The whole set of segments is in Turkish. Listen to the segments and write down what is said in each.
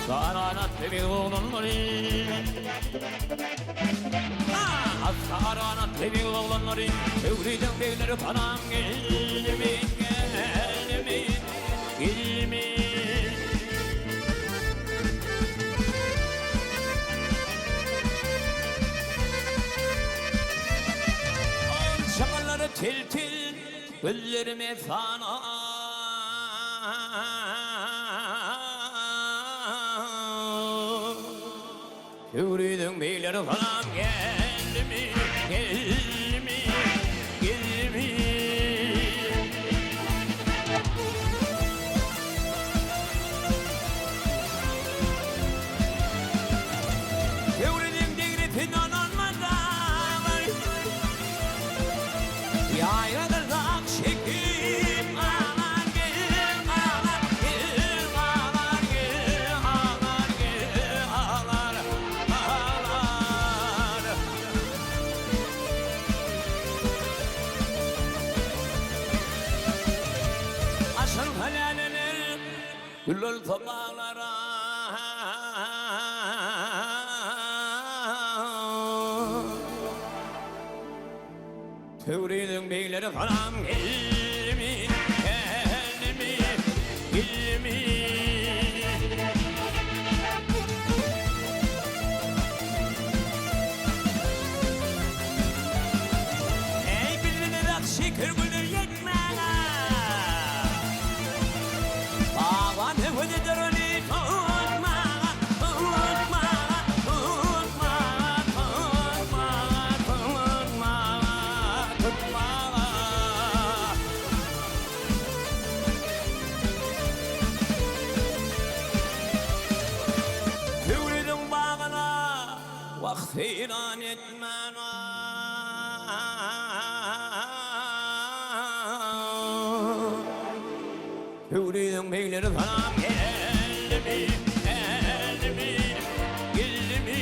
Sarana tebi oğlanları Sarana tebi oğlanları Övriden beyleri panam gelmi gelmi gelmi Şakaları til til gözlerime sana Yürüdün beyleri falan geldi mi, geldi mi, geldi mi? Yürüdün devletin ananmadan Yayladır dağ çekim ağlar gel, ağlar gel, ağlar gel, ağlar gel, ağlar Aşın halaneler güllül tabağlara Tevridin beyleri falan geldi mi, geldi mi, geldi mi? Ey bilinir akşikir gülür yetmene Bağlanı vıdıdır onu tutma, tutma, tutma, tutma, tutma, tutma Tüvridin bağına vaktiran etmene Tüvridin beyleri falan geldi mi, geldi mi, geldi mi?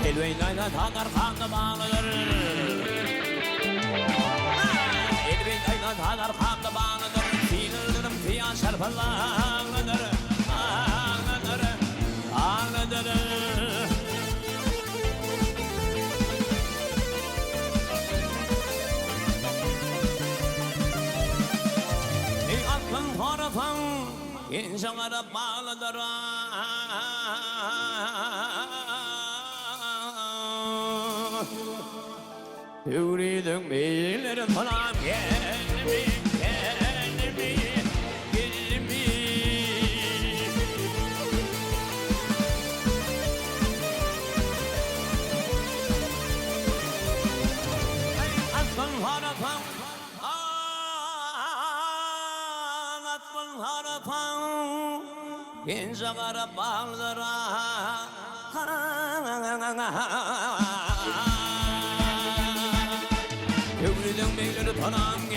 Elbeylayla takar kanlı bağlıdır Elbeylayla takar kanlı bağlıdır Fiildirdim fiyan şarpılı ağlıdır Ağlıdır, ağlıdır Ey aklın tarafın İnsanlara bağlıdır Yürüdün beyleri falan geldi mi, geldi mi, geldi mi? Aklın harafan, aklın harafan İnsanlara bağlıdır Yürüdün beyleri tanım